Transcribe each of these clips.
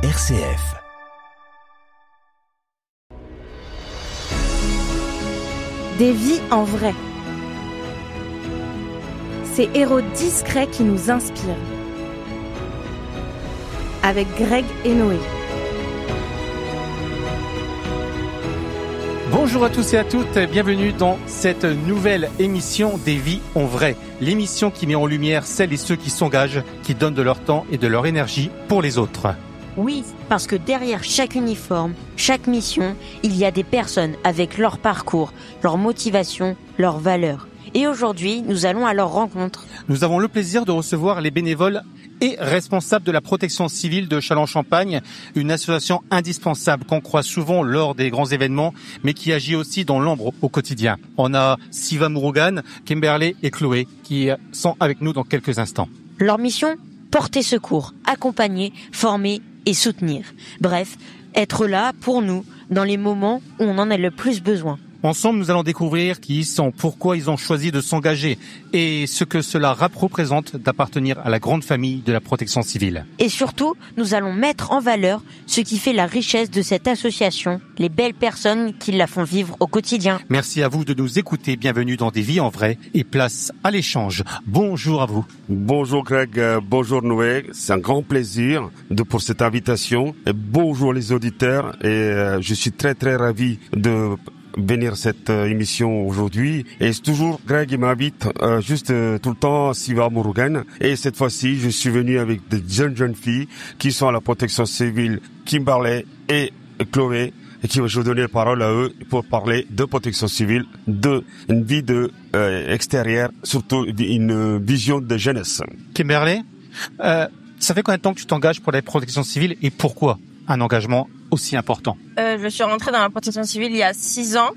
RCF. Des vies en vrai. Ces héros discrets qui nous inspirent. Avec Greg et Noé. Bonjour à tous et à toutes, bienvenue dans cette nouvelle émission des vies en vrai. L'émission qui met en lumière celles et ceux qui s'engagent, qui donnent de leur temps et de leur énergie pour les autres. Oui, parce que derrière chaque uniforme, chaque mission, il y a des personnes avec leur parcours, leur motivation, leurs valeurs. Et aujourd'hui, nous allons à leur rencontre. Nous avons le plaisir de recevoir les bénévoles et responsables de la protection civile de Châlons-Champagne, une association indispensable qu'on croise souvent lors des grands événements, mais qui agit aussi dans l'ombre au quotidien. On a Siva Murugan, Kimberley et Chloé qui sont avec nous dans quelques instants. Leur mission ? Porter secours, accompagner, former et soutenir. Bref, être là pour nous dans les moments où on en a le plus besoin. Ensemble, nous allons découvrir qui ils sont, pourquoi ils ont choisi de s'engager et ce que cela représente d'appartenir à la grande famille de la protection civile. Et surtout, nous allons mettre en valeur ce qui fait la richesse de cette association, les belles personnes qui la font vivre au quotidien. Merci à vous de nous écouter. Bienvenue dans Des vies en vrai et place à l'échange. Bonjour à vous. Bonjour Greg, bonjour Noé. C'est un grand plaisir pour cette invitation. Et bonjour les auditeurs et je suis très ravi de venir cette émission aujourd'hui. Et c'est toujours Greg il m'invite tout le temps Siva Murugan. Et cette fois-ci, je suis venu avec des jeunes filles qui sont à la protection civile, Kimberley et Chloé, et qui je vais donner la parole à eux pour parler de protection civile, de une vie extérieure, surtout une vision de jeunesse. Kimberley, ça fait combien de temps que tu t'engages pour la protection civile et pourquoi un engagement aussi important? Je suis rentrée dans la protection civile il y a 6 ans.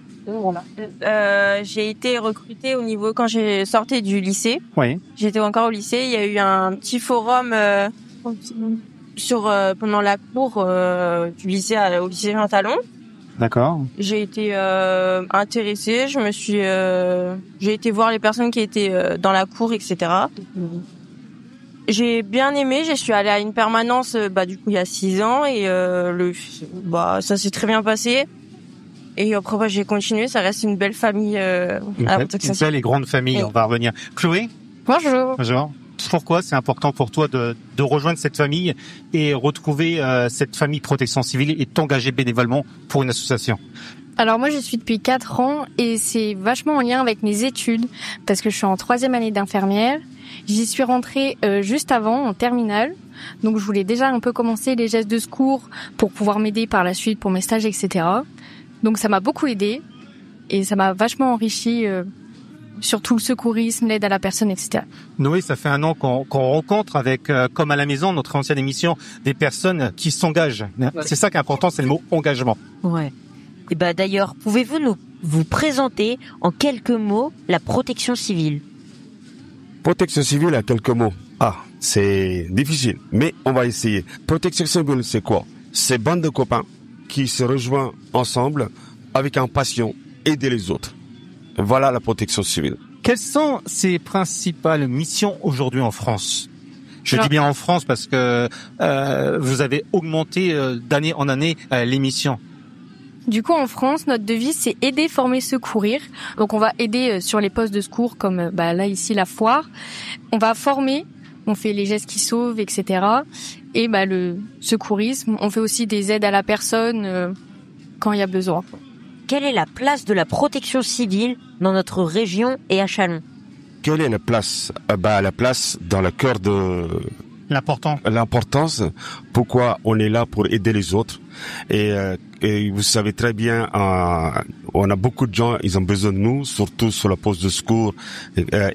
J'ai été recrutée au niveau quand j'ai sorti du lycée. Oui. J'étais encore au lycée. Il y a eu un petit forum pendant la cour du lycée au lycée Jean Talon. D'accord. J'ai été intéressée. J'ai été voir les personnes qui étaient dans la cour, etc. J'ai bien aimé, je suis allée à une permanence du coup il y a 6 ans et ça s'est très bien passé. Et après j'ai continué, ça reste une belle famille à la protection. Une belle et grande famille, oui. On va revenir. Chloé ? Bonjour. Bonjour. Pourquoi c'est important pour toi de rejoindre cette famille et retrouver cette famille protection civile et t'engager bénévolement pour une association ? Alors moi je suis depuis 4 ans et c'est vachement en lien avec mes études parce que je suis en 3e année d'infirmière. J'y suis rentrée juste avant, en terminale, donc je voulais déjà un peu commencer les gestes de secours pour pouvoir m'aider par la suite pour mes stages, etc. Donc ça m'a beaucoup aidée et ça m'a vachement enrichi, surtout le secourisme, l'aide à la personne, etc. Noé, ça fait 1 an qu'on rencontre avec, comme à la maison, notre ancienne émission, des personnes qui s'engagent. Ouais. C'est ça qui est important, c'est le mot engagement. Ouais. Et d'ailleurs, pouvez-vous vous présenter en quelques mots la protection civile ? Protection civile à quelques mots. C'est difficile, mais on va essayer. Protection civile, c'est quoi ? C'est bande de copains qui se rejoignent ensemble avec une passion, aider les autres. Voilà la protection civile. Quelles sont ses principales missions aujourd'hui en France ? Je dis bien en France parce que vous avez augmenté d'année en année les missions. Du coup, en France, notre devise, c'est aider, former, secourir. Donc, on va aider sur les postes de secours comme là, ici, la foire. On va former, on fait les gestes qui sauvent, etc. Et le secourisme, on fait aussi des aides à la personne quand il y a besoin. Quelle est la place de la protection civile dans notre région et à Châlons ? Quelle est la place ? La place dans le cœur de... L'importance, pourquoi on est là pour aider les autres. Et vous savez très bien, on a beaucoup de gens, ils ont besoin de nous, surtout sur la poste de secours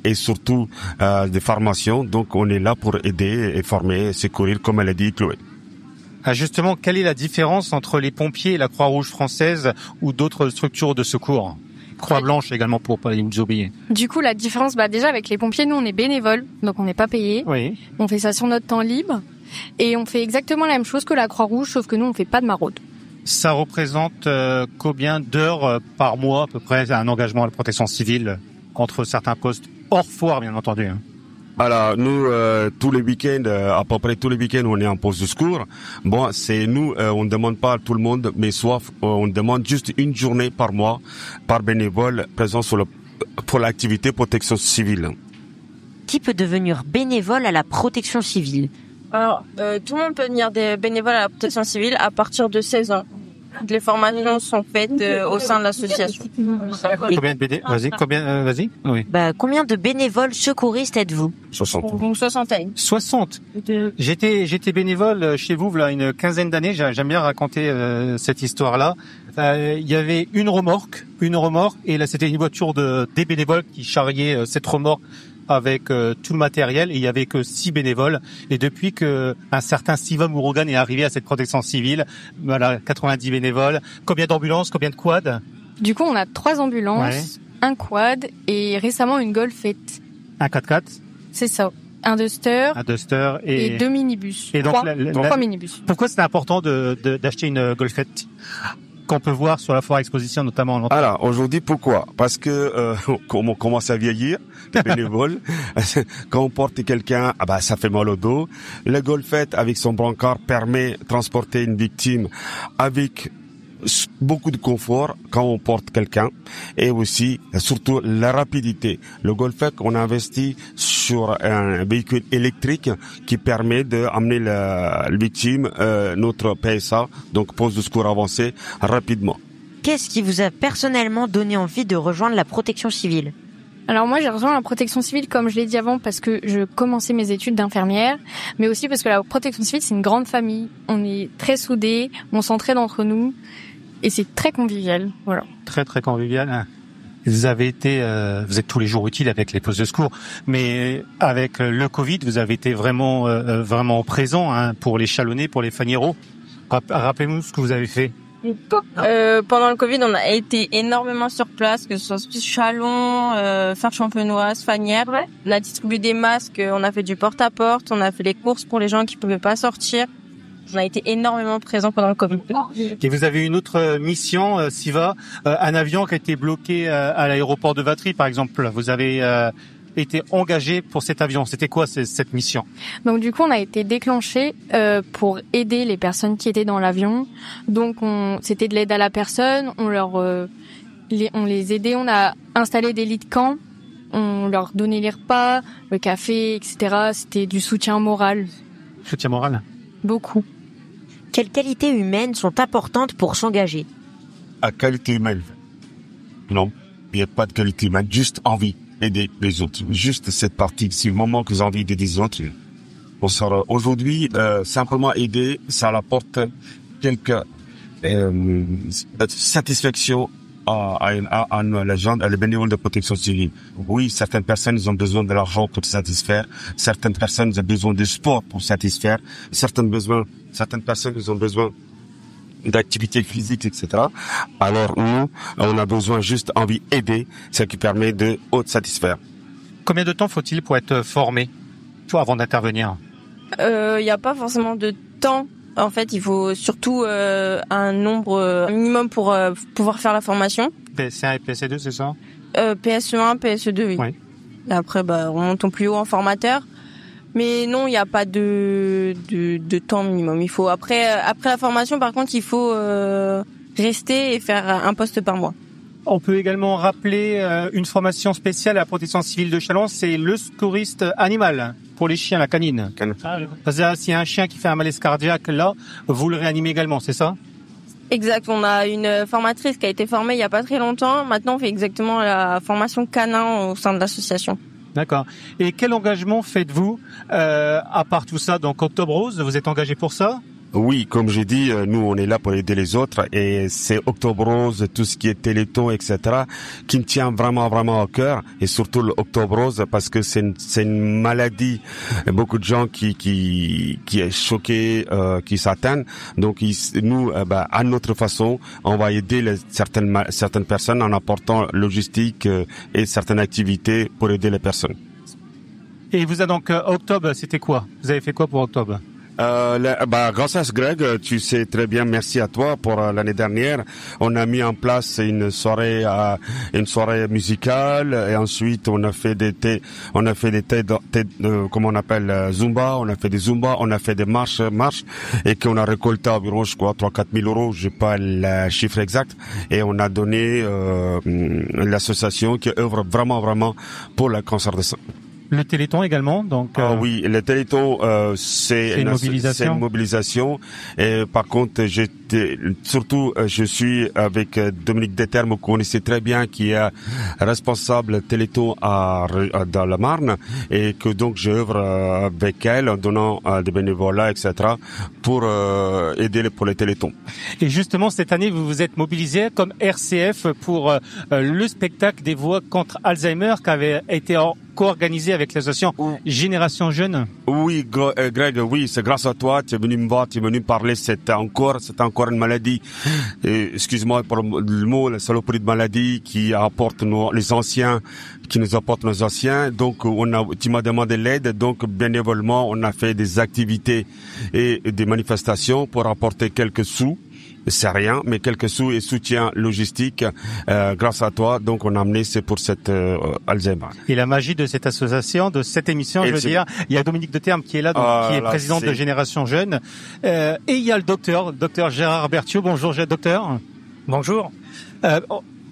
et surtout des formations. Donc on est là pour aider et former, secourir, comme elle a dit Chloé. Justement, quelle est la différence entre les pompiers et la Croix-Rouge française ou d'autres structures de secours ? Croix-Blanche également pour pas nous oublier. Du coup, la différence, déjà avec les pompiers, nous on est bénévoles, donc on n'est pas payés. Oui. On fait ça sur notre temps libre et on fait exactement la même chose que la Croix-Rouge, sauf que nous on fait pas de maraude. Ça représente combien d'heures par mois à peu près un engagement à la protection civile contre certains postes hors foire, bien entendu. Alors nous tous les week-ends, à peu près tous les week-ends, on est en pause de secours. Bon, c'est nous, on ne demande pas à tout le monde, mais soit on demande juste une journée par mois par bénévole présent pour l'activité protection civile. Qui peut devenir bénévole à la protection civile? Alors, tout le monde peut devenir des bénévoles à la protection civile à partir de 16 ans. Les formations sont faites au sein de l'association. Combien de BD? Vas-y, vas-y. Oui. Combien de bénévoles secouristes êtes-vous? 60. Donc, soixantaine. 60. J'étais bénévole chez vous, là, une quinzaine d'années. J'aime bien raconter cette histoire-là. Il y avait une remorque, et là, c'était une voiture des bénévoles qui charriait cette remorque avec tout le matériel, et il y avait que 6 bénévoles. Et depuis que un certain Steven Murugan est arrivé à cette protection civile, voilà, 90 bénévoles. Combien d'ambulances, combien de quads? Du coup, on a 3 ambulances, un quad et récemment une Golfette. Un 4x4. C'est ça. Un Duster et 2 minibus. Et donc 3 minibus. Pourquoi c'est important d'acheter une Golfette qu'on peut voir sur la foire exposition notamment? Alors aujourd'hui, pourquoi? Parce que on commence à vieillir, les bénévoles. Quand on porte quelqu'un, ça fait mal au dos. Le Golfette avec son brancard permet de transporter une victime avec beaucoup de confort quand on porte quelqu'un, et aussi surtout la rapidité. Le Golfette, on a investi sur un véhicule électrique qui permet d'amener la victime, notre PSA, donc poste de secours avancé, rapidement. Qu'est-ce qui vous a personnellement donné envie de rejoindre la protection civile? Alors moi, j'ai rejoint la protection civile, comme je l'ai dit avant, parce que je commençais mes études d'infirmière, mais aussi parce que la protection civile, c'est une grande famille. On est très soudés, on s'entraide entre nous, et c'est très convivial. Voilà. Très très convivial. Vous êtes tous les jours utiles avec les postes de secours, mais avec le Covid, vous avez été vraiment présent pour les Chalonnais, pour les Fagneros. Rappelez-nous ce que vous avez fait. Pendant le Covid, on a été énormément sur place, que ce soit Chalon, Fère-Champenoise, Fagnières. On a distribué des masques, on a fait du porte-à-porte, on a fait les courses pour les gens qui pouvaient pas sortir. On a été énormément présents pendant le Covid. Et vous avez une autre mission, Siva, un avion qui a été bloqué à l'aéroport de Vatry, par exemple. Vous avez été engagé pour cet avion. C'était quoi cette mission? Donc du coup, on a été déclenché pour aider les personnes qui étaient dans l'avion. Donc c'était de l'aide à la personne. On les aidait. On a installé des lits de camp. On leur donnait les repas, le café, etc. C'était du soutien moral. Soutien moral? Beaucoup. Quelles qualités humaines sont importantes pour s'engager? À qualité humaine? Non, il n'y a pas de qualité humaine, juste envie d'aider les autres. Juste cette partie, si le moment que vous avez envie d'aider les autres, aujourd'hui, simplement aider, ça apporte quelques satisfaction à les bénévoles de protection civile. Oui, certaines personnes ils ont besoin de l'argent pour se satisfaire. Certaines personnes ont besoin de sport pour se satisfaire. Certaines personnes ils ont besoin d'activités physiques, etc. Alors nous, on a besoin juste envie d'aider, ce qui permet de satisfaire. Combien de temps faut-il pour être formé, avant d'intervenir? Il n'y a pas forcément de temps. En fait, il faut surtout un nombre minimum pour pouvoir faire la formation. PS1 et PS2, c'est ça? PSE1, PSE2, oui. Ouais. Et après, on monte en plus haut en formateur. Mais non, il n'y a pas de temps minimum. Il faut après la formation, par contre, il faut rester et faire un poste par mois. On peut également rappeler une formation spéciale à la protection civile de Châlons, c'est le secouriste animal pour les chiens, la canine. C'est-à-dire, s'il y a un chien qui fait un malaise cardiaque, là, vous le réanimez également, c'est ça? Exact. On a une formatrice qui a été formée il y a pas très longtemps. Maintenant, on fait exactement la formation canin au sein de l'association. D'accord. Et quel engagement faites-vous à part tout ça? Donc Octobre Rose, vous êtes engagé pour ça? Oui, comme j'ai dit, nous on est là pour aider les autres et c'est Octobre Rose, tout ce qui est Téléthon, etc., qui me tient vraiment au cœur, et surtout l'Octobre Rose parce que c'est une maladie, beaucoup de gens qui est choqué, qui s'atteignent. Donc nous, à notre façon, on va aider certaines personnes en apportant logistique et certaines activités pour aider les personnes. Et vous avez donc octobre, c'était quoi? Vous avez fait quoi pour octobre? Grâce à Greg, tu sais très bien, merci à toi pour l'année dernière. On a mis en place une soirée musicale et ensuite on a fait des comment on appelle, Zumba, on a fait des Zumba, on a fait des marches et qu'on a récolté environ, je crois, 3-4 000 euros, j'ai pas le chiffre exact, et on a donné l'association qui œuvre vraiment pour le cancer de sein. Le Téléthon également, donc. Oui, le Téléthon, c'est une mobilisation. Et par contre, je suis avec Dominique Determe, vous connaissez très bien, qui est responsable Téléthon dans la Marne, et que donc j'œuvre avec elle en donnant des bénévolats, etc., pour aider pour les Téléthons. Et justement, cette année, vous vous êtes mobilisé comme RCF pour le spectacle des voix contre Alzheimer qui avait été co-organisé avec l'association Génération Jeune. Oui, Greg, oui, c'est grâce à toi, tu es venu me voir, tu es venu me parler, c'est encore une maladie, excuse-moi pour le mot, la saloperie de maladie qui apporte les anciens, qui nous apporte nos anciens. Donc, tu m'as demandé l'aide, donc bénévolement, on a fait des activités et des manifestations pour apporter quelques sous. C'est rien, mais quelques sous et soutien logistique grâce à toi. Donc, on a amené, c'est pour cette Alzheimer. Et la magie de cette association, de cette émission, il y a Dominique Determe qui est là, donc, qui est président de Génération Jeune. Et il y a le docteur Gérard Berthiaud. Bonjour, docteur. Bonjour.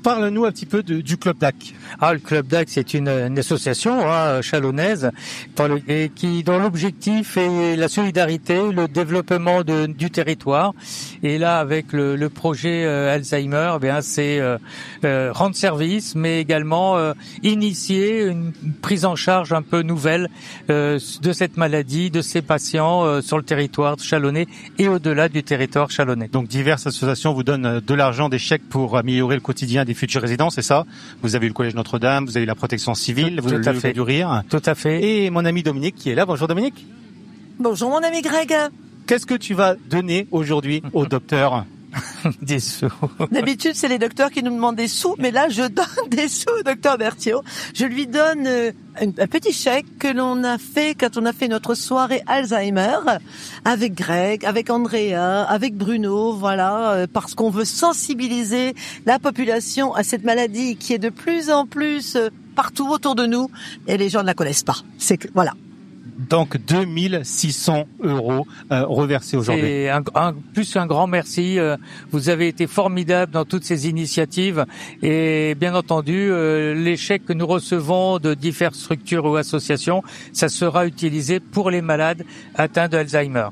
Parle-nous un petit peu du Club DAC. Le Club DAC, c'est une association chalonnaise dont l'objectif est la solidarité, le développement du territoire. Et là, avec le projet Alzheimer, c'est rendre service, mais également initier une prise en charge un peu nouvelle de cette maladie, de ces patients sur le territoire chalonnais et au-delà du territoire chalonnais. Donc diverses associations vous donnent de l'argent, des chèques pour améliorer le quotidien des futurs résidents, c'est ça? Vous avez eu le Collège Notre-Dame, vous avez eu la Protection Civile, vous avez fait du rire. Tout à fait. Et mon ami Dominique qui est là. Bonjour Dominique. Bonjour mon ami Greg. Qu'est-ce que tu vas donner aujourd'hui au docteur? Des sous. D'habitude, c'est les docteurs qui nous demandent des sous, mais là, je donne des sous au docteur Berthiaud. Je lui donne un petit chèque que l'on a fait quand on a fait notre soirée Alzheimer avec Greg, avec Andrea, avec Bruno, voilà, parce qu'on veut sensibiliser la population à cette maladie qui est de plus en plus partout autour de nous et les gens ne la connaissent pas. Voilà. Donc 2600 euros reversés aujourd'hui. C'est un grand merci. Vous avez été formidable dans toutes ces initiatives et bien entendu les chèques que nous recevons de diverses structures ou associations, ça sera utilisé pour les malades atteints d'Alzheimer.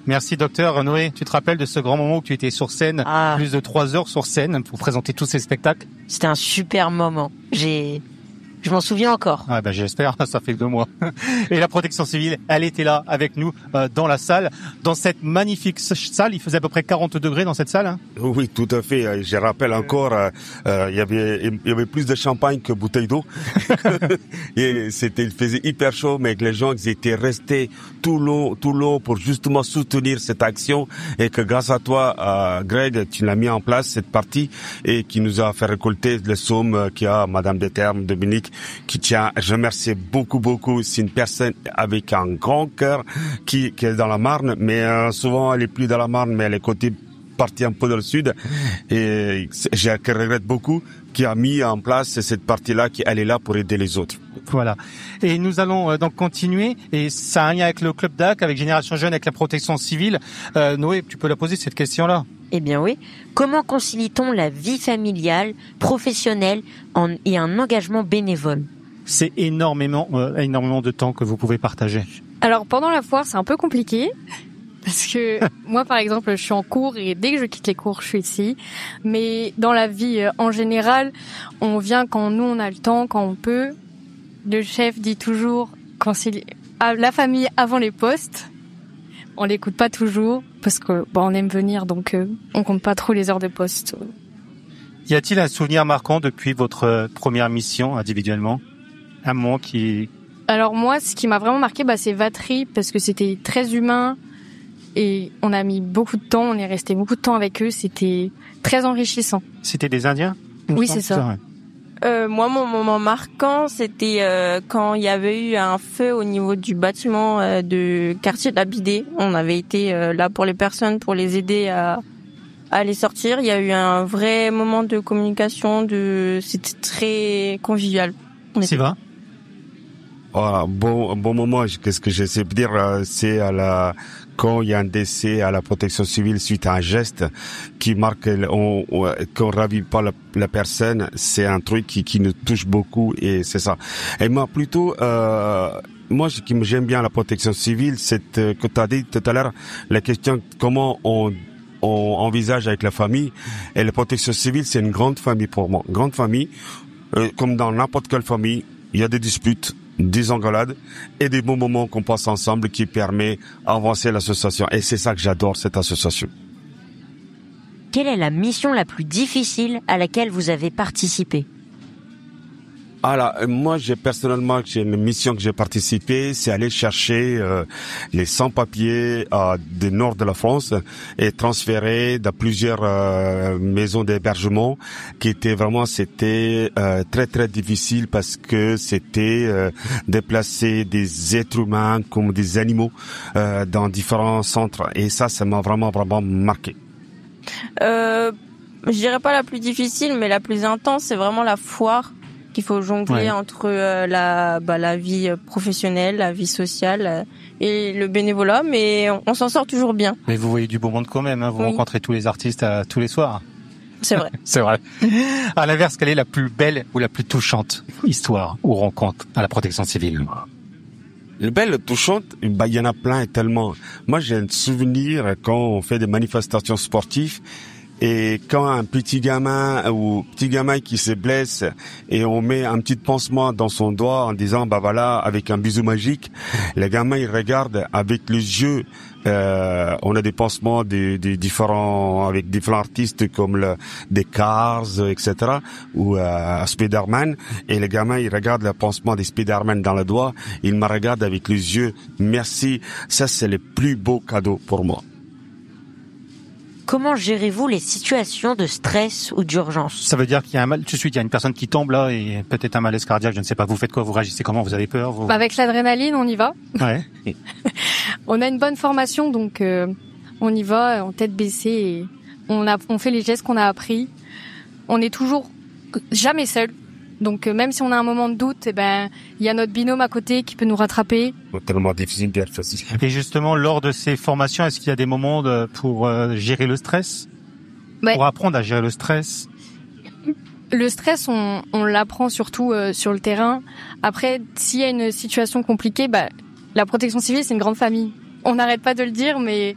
Merci docteur. Noé, tu te rappelles de ce grand moment où tu étais sur scène, plus de 3 heures sur scène pour présenter tous ces spectacles? C'était un super moment. Je m'en souviens encore. J'espère, ça fait 2 mois. Et la Protection Civile, elle était là avec nous dans la salle, dans cette magnifique salle. Il faisait à peu près 40 degrés dans cette salle. Hein. Oui, tout à fait. Je rappelle encore, il y avait plus de champagne que bouteille d'eau. Et il faisait hyper chaud, mais les gens ils étaient restés tout long pour justement soutenir cette action, et que grâce à toi, Greg, tu l'as mis en place cette partie et qui nous a fait récolter les sommes qu'il y a Madame Determe, Dominique, qui tient, je remercie beaucoup. C'est une personne avec un grand cœur qui est dans la Marne, mais souvent elle est plus dans la Marne, mais elle est partie un peu dans le sud, et je regrette beaucoup, qui a mis en place cette partie-là, qui elle est là pour aider les autres. Voilà. Et nous allons donc continuer, et ça a un lien avec le Club DAC, avec Génération Jeune, avec la Protection Civile. Noé, tu peux la poser cette question-là? Eh bien oui. Comment concilie-t-on la vie familiale, professionnelle et un engagement bénévole? C'est énormément de temps que vous pouvez partager. Alors pendant la foire, c'est un peu compliqué. Parce que moi, par exemple, je suis en cours et dès que je quitte les cours, je suis ici. Mais dans la vie, en général, on vient quand nous, on a le temps, quand on peut. Le chef dit toujours la famille avant les postes. On l'écoute pas toujours parce que on aime venir, donc on compte pas trop les heures de poste. Y a-t-il un souvenir marquant depuis votre première mission individuellement? Un moment qui... Alors moi, ce qui m'a vraiment marqué, c'est Vatry, parce que c'était très humain et on a mis beaucoup de temps, on est resté beaucoup de temps avec eux, c'était très enrichissant. C'était des Indiens? Oui, c'est ça. Moi, mon moment marquant, c'était quand il y avait eu un feu au niveau du bâtiment de quartier de la Bidée. On avait été là pour les personnes, pour les aider à les sortir. Il y a eu un vrai moment de communication. C'était très convivial. C'est vrai. Voilà, bon moment. Qu'est-ce que j'essaie de dire, c'est quand il y a un décès à la protection civile suite à un geste qui marque, qu'on ravive pas la personne, c'est un truc qui nous touche beaucoup et c'est ça. Et moi plutôt, j'aime bien la protection civile, c'est que tu as dit tout à l'heure la question comment on envisage avec la famille, et la protection civile c'est une grande famille pour moi, grande famille, comme dans n'importe quelle famille, il y a des disputes, des engueulades et des bons moments qu'on passe ensemble qui permet d'avancer l'association. Et c'est ça que j'adore, cette association. Quelle est la mission la plus difficile à laquelle vous avez participé ? Alors, moi, j'ai une mission que j'ai participé, c'est aller chercher les sans-papiers du nord de la France et transférer dans plusieurs maisons d'hébergement c'était très très difficile parce que c'était déplacer des êtres humains comme des animaux dans différents centres et ça m'a vraiment marqué. Je dirais pas la plus difficile, mais la plus intense, c'est vraiment la foire. Il faut jongler entre la vie professionnelle, la vie sociale et le bénévolat, mais on s'en sort toujours bien. Mais vous voyez du beau monde quand même, hein, vous rencontrez tous les artistes tous les soirs. C'est vrai. C'est vrai. À l'inverse, quelle est la plus belle ou la plus touchante histoire ou rencontre à la protection civile ? Les belles touchantes, il y en a plein et tellement. Moi, j'ai un souvenir quand on fait des manifestations sportives. Et quand un petit gamin qui se blesse et on met un petit pansement dans son doigt en disant voilà avec un bisou magique, le gamin il regarde avec les yeux. On a des pansements avec différents artistes comme des Cars, etc. ou Spider-Man, et le gamin il regarde le pansement des Spider-Man dans le doigt, il me regarde avec les yeux. Merci, ça c'est le plus beau cadeau pour moi. Comment gérez-vous les situations de stress ou d'urgence ? Ça veut dire qu'il y a il y a une personne qui tombe là et peut-être un malaise cardiaque, je ne sais pas, vous faites quoi, vous réagissez comment, vous avez peur Avec l'adrénaline, on y va. Ouais. On a une bonne formation, donc on y va en tête baissée et on fait les gestes qu'on a appris. On est toujours jamais seul. Donc même si on a un moment de doute, il y a notre binôme à côté qui peut nous rattraper. C'est tellement difficile d'être facile. Et justement, lors de ces formations, est-ce qu'il y a des moments pour gérer le stress ? Pour apprendre à gérer le stress ? Le stress, on l'apprend surtout sur le terrain. Après, s'il y a une situation compliquée, la protection civile, c'est une grande famille. On n'arrête pas de le dire, mais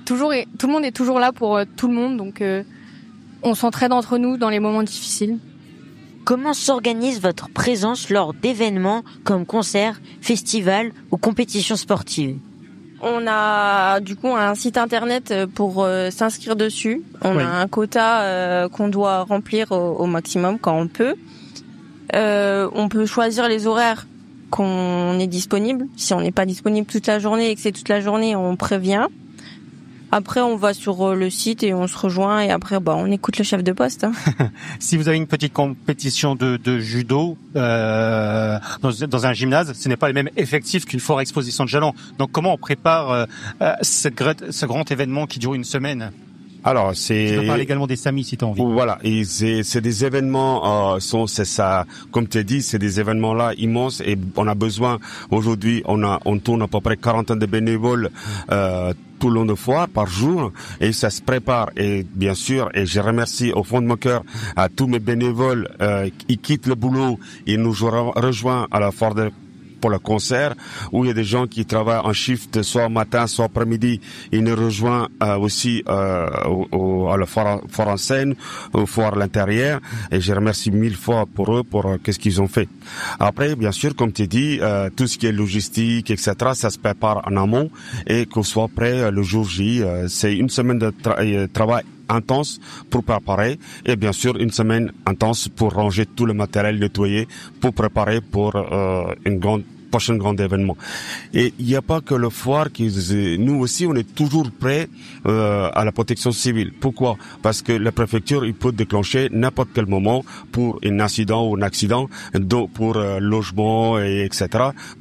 tout le monde est toujours là pour tout le monde. Donc on s'entraide entre nous dans les moments difficiles. Comment s'organise votre présence lors d'événements comme concerts, festivals ou compétitions sportives ? On a du coup un site internet pour s'inscrire dessus. On a un quota qu'on doit remplir au maximum quand on peut. On peut choisir les horaires qu'on est disponible. Si on n'est pas disponible toute la journée et que c'est toute la journée, on prévient. Après, on va sur le site et on se rejoint et après, on écoute le chef de poste. Hein. Si vous avez une petite compétition de judo dans un gymnase, ce n'est pas le même effectif qu'une forte exposition de jalons. Donc, comment on prépare ce grand événement qui dure une semaine ? Alors, tu peux parler également des SAMI si tu as envie. Voilà, et c'est des événements, c'est ça, comme tu as dit, c'est des événements là immenses et on a besoin, aujourd'hui, on tourne à peu près 40 de bénévoles, tout le long de foire par jour et ça se prépare et bien sûr et je remercie au fond de mon cœur à tous mes bénévoles qui quittent le boulot et nous rejoignent à la foire pour le concert, où il y a des gens qui travaillent en shift, soit matin, soit après-midi. Ils nous rejoignent aussi à la foire en scène, au foire à l'intérieur. Et je remercie 1000 fois pour eux, pour qu'est-ce qu'ils ont fait. Après, bien sûr, comme tu dis, tout ce qui est logistique, etc., ça se prépare en amont et qu'on soit prêt le jour J. C'est une semaine de travail intense pour préparer et bien sûr une semaine intense pour ranger tout le matériel, nettoyer, pour préparer pour une grande prochain grand événement. Et il n'y a pas que le foire nous aussi, on est toujours prêts à la protection civile. Pourquoi? Parce que la préfecture, il peut déclencher n'importe quel moment pour un incident ou un accident, donc pour logement et etc.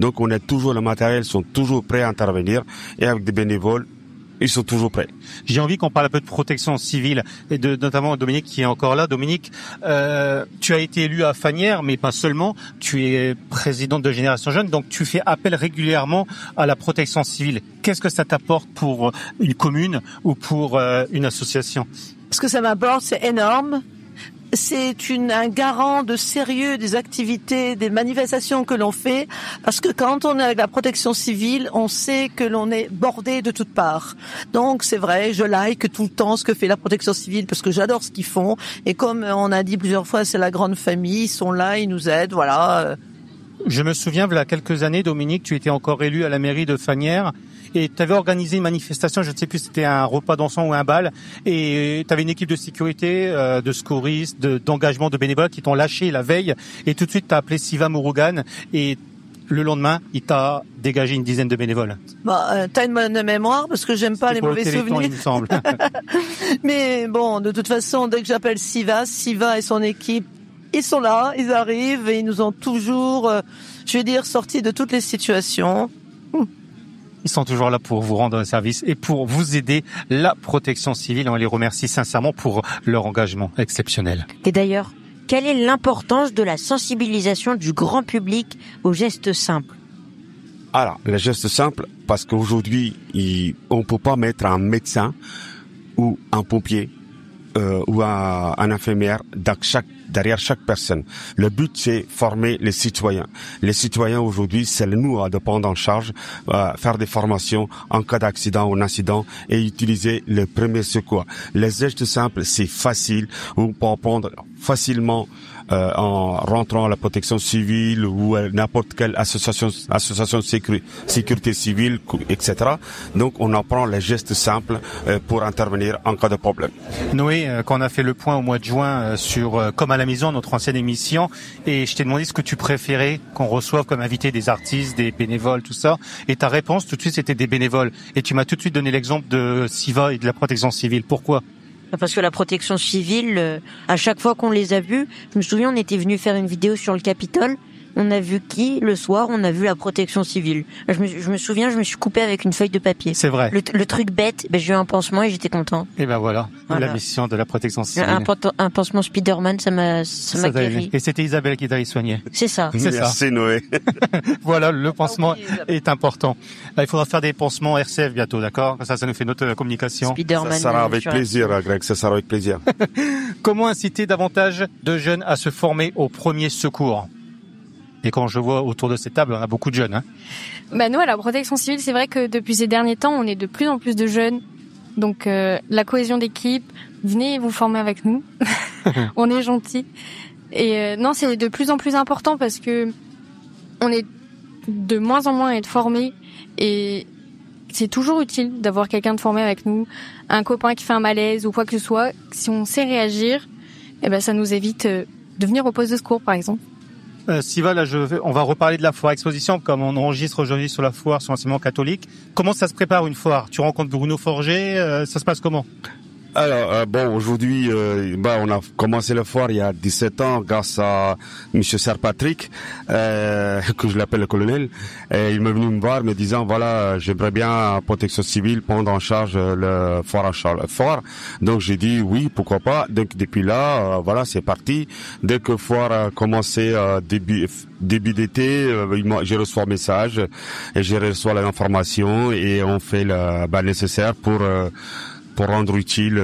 Donc on est toujours, le matériel sont toujours prêts à intervenir et avec des bénévoles. Ils sont toujours prêts. J'ai envie qu'on parle un peu de protection civile et notamment Dominique qui est encore là. Dominique, tu as été élu à Fagnières, mais pas seulement. Tu es présidente de Génération Jeune, donc tu fais appel régulièrement à la protection civile. Qu'est-ce que ça t'apporte pour une commune ou pour une association? Ce que ça m'apporte, c'est énorme. C'est un garant de sérieux des activités, des manifestations que l'on fait, parce que quand on est avec la protection civile, on sait que l'on est bordé de toutes parts. Donc c'est vrai, je like tout le temps ce que fait la protection civile, parce que j'adore ce qu'ils font, et comme on a dit plusieurs fois, c'est la grande famille, ils sont là, ils nous aident, voilà. Je me souviens, il y a quelques années, Dominique, tu étais encore élu à la mairie de Fagnières, et tu avais organisé une manifestation, je ne sais plus si c'était un repas dansant ou un bal, et tu avais une équipe de sécurité, de secouristes, d'engagement de bénévoles qui t'ont lâché la veille, et tout de suite tu as appelé Siva Mourougan, et le lendemain, il t'a dégagé une dizaine de bénévoles. T'as une bonne mémoire, parce que j'aime pas les mauvais souvenirs. Il me semble. Mais bon, de toute façon, dès que j'appelle Siva et son équipe, ils sont là, ils arrivent, et ils nous ont toujours, sortis de toutes les situations. Ils sont toujours là pour vous rendre un service et pour vous aider, la protection civile. On les remercie sincèrement pour leur engagement exceptionnel. Et d'ailleurs, quelle est l'importance de la sensibilisation du grand public aux gestes simples? Alors, les gestes simples, parce qu'aujourd'hui, on peut pas mettre un médecin ou un pompier ou un infirmière derrière chaque personne. Le but, c'est former les citoyens. Les citoyens aujourd'hui, c'est nous à prendre en charge, faire des formations en cas d'accident ou d'incident et utiliser le premier secours. Les gestes simples, c'est facile. On peut apprendre facilement en rentrant à la protection civile ou à n'importe quelle association de sécurité civile, etc. Donc, on apprend les gestes simples pour intervenir en cas de problème. Noé, quand on a fait le point au mois de juin sur Comme à la maison, notre ancienne émission, et je t'ai demandé ce que tu préférais qu'on reçoive comme invité des artistes, des bénévoles, tout ça, et ta réponse tout de suite c'était des bénévoles. Et tu m'as tout de suite donné l'exemple de Siva et de la protection civile. Pourquoi ? Parce que la protection civile, à chaque fois qu'on les a vus, je me souviens, on était venu faire une vidéo sur le Capitole. On a vu le soir, on a vu la protection civile. Je me souviens, je me suis coupé avec une feuille de papier. C'est vrai. Le truc bête, j'ai eu un pansement et j'étais content. Et ben voilà, la mission de la protection civile. Un pansement Spider-Man, ça m'a guéri. Et c'était Isabelle qui t'avait soigné. C'est ça. Merci Noé. Voilà, le pansement est important. Là, il faudra faire des pansements RCF bientôt, d'accord? Ça nous fait notre communication. Spider-Man. Ça sera avec plaisir, Greg, ça sera avec plaisir. Comment inciter davantage de jeunes à se former au premier secours? Et quand je vois autour de cette table, on a beaucoup de jeunes. Hein. Nous, à la protection civile, c'est vrai que depuis ces derniers temps, on est de plus en plus de jeunes. Donc, la cohésion d'équipe, venez vous former avec nous. On est gentils. Et non, c'est de plus en plus important parce que on est de moins en moins à être formés. Et c'est toujours utile d'avoir quelqu'un de formé avec nous. Un copain qui fait un malaise ou quoi que ce soit. Si on sait réagir, ça nous évite de venir au poste de secours, par exemple. Siva, là, on va reparler de la foire exposition, comme on enregistre aujourd'hui sur la foire sur l'enseignement catholique. Comment ça se prépare une foire? Tu rencontres Bruno Forger, ça se passe comment? Alors, aujourd'hui, on a commencé la foire il y a 17 ans grâce à Monsieur Sir Patrick, que je l'appelle le colonel. Et il m'est venu me voir me disant, voilà, j'aimerais bien protection civile prendre en charge le foire. Donc, j'ai dit oui, pourquoi pas. Donc, depuis là, c'est parti. Dès que foire a commencé début d'été, j'ai reçu un message et j'ai reçu l'information et on fait le nécessaire pour rendre utile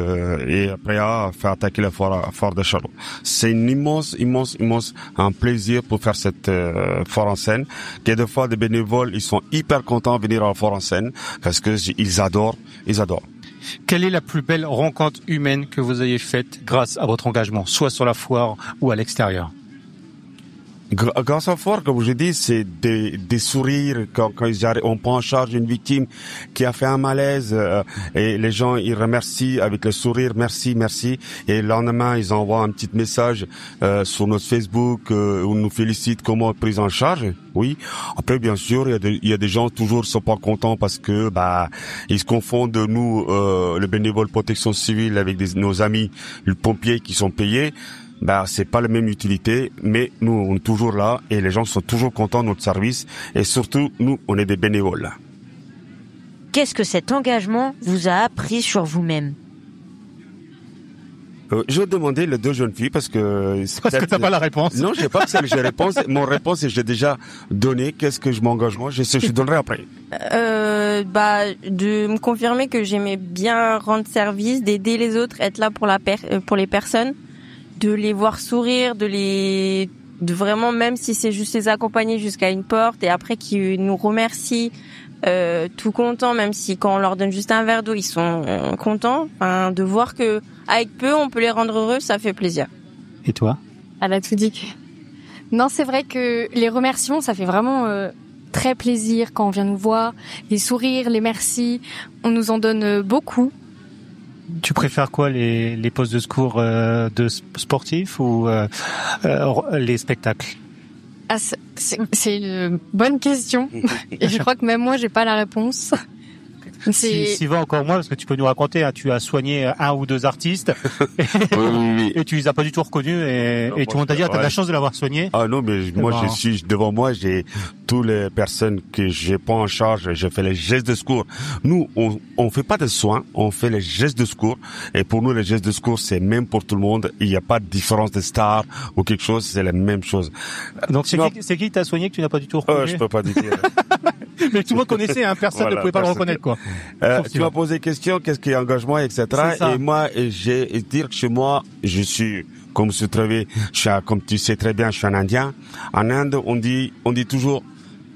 et après faire attaquer la foire de Châlons. C'est une immense un plaisir pour faire cette foire en scène. Quelquefois des bénévoles, ils sont hyper contents de venir à la foire en scène parce que ils adorent. Quelle est la plus belle rencontre humaine que vous ayez faite grâce à votre engagement, soit sur la foire ou à l'extérieur? Grâce à fort, comme je dis, c'est des sourires quand on prend en charge une victime qui a fait un malaise et les gens ils remercient avec le sourire, merci. Et le lendemain ils envoient un petit message sur notre Facebook où nous félicitent comment prise en charge. Oui. Après bien sûr il y a des gens toujours sont pas contents parce que ils se confondent nous le bénévole protection civile avec nos amis les pompiers qui sont payés. C'est pas la même utilité, mais nous, on est toujours là et les gens sont toujours contents de notre service et surtout, nous, on est des bénévoles. Qu'est-ce que cet engagement vous a appris sur vous-même? Je vais demander les deux jeunes filles parce que t'as pas la réponse. Non, j'ai pas que j'ai réponse. Mon réponse, j'ai déjà donné. Qu'est-ce que je m'engage moi? Je donnerai après. De me confirmer que j'aimais bien rendre service, d'aider les autres, être là pour les personnes. De les voir sourire, de vraiment, même si c'est juste les accompagner jusqu'à une porte et après qu'ils nous remercient, tout contents, même si quand on leur donne juste un verre d'eau, ils sont contents. Enfin, de voir que avec peu, on peut les rendre heureux, ça fait plaisir. Et toi? Elle a tout dit. Non, c'est vrai que les remerciements, ça fait vraiment très plaisir quand on vient nous voir. Les sourires, les merci, on nous en donne beaucoup. Tu préfères quoi, les postes de secours de sportifs ou les spectacles? C'est une bonne question. Et je crois que même moi, j'ai pas la réponse. Si va encore moins, parce que tu peux nous raconter, tu as soigné un ou deux artistes et tu les as pas du tout reconnus et tout le monde t'a dit, t'as de la chance de l'avoir soigné. Ah non, mais moi, devant moi, j'ai toutes les personnes que je prends en charge, je fais les gestes de secours. Nous, on fait pas de soins, on fait les gestes de secours. Et pour nous, les gestes de secours, c'est même pour tout le monde. Il n'y a pas de différence de star ou quelque chose, c'est la même chose. Donc, c'est qui t'a soigné que tu n'as pas du tout reconnu? Je peux pas dire. Mais tout le monde connaissait, personne ne pouvait pas le reconnaître, quoi. Tu m'as posé question, qu'est-ce qui est engagement, etc. Et moi, j'ai dire que chez moi, je suis, comme tu sais très bien, je suis un Indien. En Inde, on dit toujours,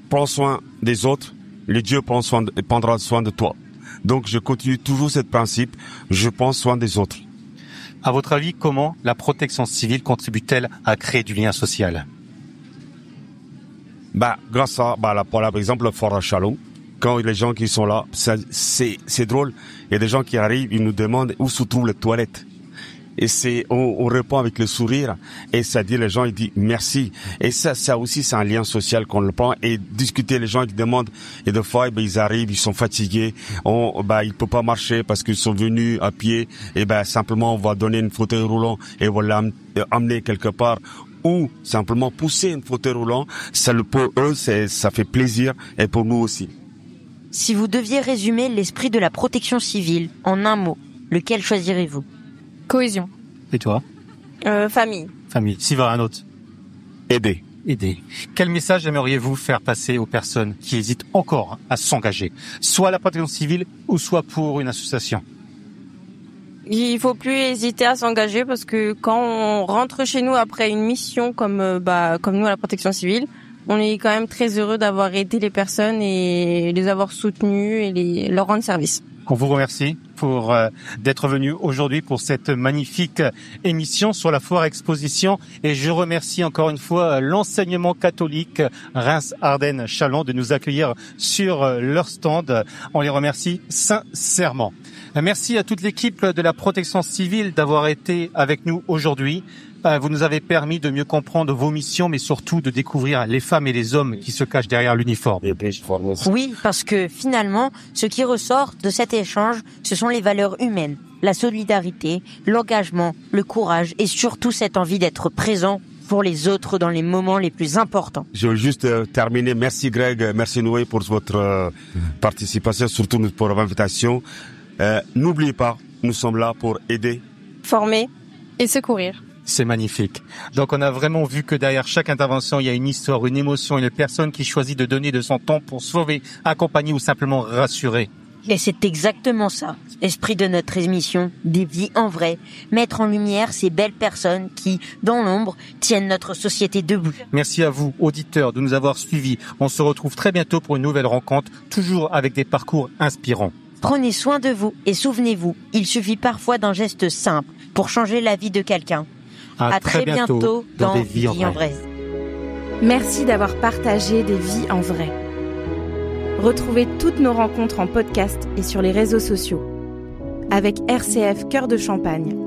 prends soin des autres, le Dieu prendra soin de toi. Donc, je continue toujours ce principe, je prends soin des autres. À votre avis, comment la protection civile contribue-t-elle à créer du lien social? Grâce à, par exemple, le Fort Chalon. Quand les gens qui sont là, c'est drôle. Il y a des gens qui arrivent, ils nous demandent où se trouvent les toilettes. Et on répond avec le sourire. Et ça dit, les gens, ils disent merci. Et ça aussi, c'est un lien social qu'on le prend. Et discuter, les gens qui demandent, et des fois, ils arrivent, ils sont fatigués. Ils peuvent pas marcher parce qu'ils sont venus à pied. Et simplement, on va donner une fauteuil roulant et on va l'amener quelque part. Ou simplement pousser une fauteuil roulant. Pour eux, ça fait plaisir. Et pour nous aussi. Si vous deviez résumer l'esprit de la protection civile en un mot, lequel choisirez-vous? Cohésion. Et toi? Famille. Famille. S'il va un autre. Aider. Quel message aimeriez-vous faire passer aux personnes qui hésitent encore à s'engager, soit à la protection civile ou soit pour une association? Il faut plus hésiter à s'engager parce que quand on rentre chez nous après une mission comme nous à la protection civile, on est quand même très heureux d'avoir aidé les personnes et les avoir soutenues et leur rendre service. On vous remercie pour d'être venu aujourd'hui pour cette magnifique émission sur la foire exposition et je remercie encore une fois l'enseignement catholique Reims-Ardennes-Chalon de nous accueillir sur leur stand. On les remercie sincèrement. Merci à toute l'équipe de la protection civile d'avoir été avec nous aujourd'hui. Vous nous avez permis de mieux comprendre vos missions, mais surtout de découvrir les femmes et les hommes qui se cachent derrière l'uniforme. Oui, parce que finalement, ce qui ressort de cet échange, ce sont les valeurs humaines, la solidarité, l'engagement, le courage et surtout cette envie d'être présent pour les autres dans les moments les plus importants. Je veux juste terminer. Merci Greg, merci Noé pour votre participation, surtout pour l'invitation. N'oubliez pas, nous sommes là pour aider, former et secourir. C'est magnifique. Donc on a vraiment vu que derrière chaque intervention, il y a une histoire, une émotion, une personne qui choisit de donner de son temps pour sauver, accompagner ou simplement rassurer. Et c'est exactement ça, l'esprit de notre émission, des vies en vrai, mettre en lumière ces belles personnes qui, dans l'ombre, tiennent notre société debout. Merci à vous, auditeurs, de nous avoir suivis. On se retrouve très bientôt pour une nouvelle rencontre, toujours avec des parcours inspirants. Prenez soin de vous et souvenez-vous, il suffit parfois d'un geste simple pour changer la vie de quelqu'un. À très bientôt dans Vie en vrai. Merci d'avoir partagé des vies en vrai. Retrouvez toutes nos rencontres en podcast et sur les réseaux sociaux. Avec RCF Cœur de Champagne.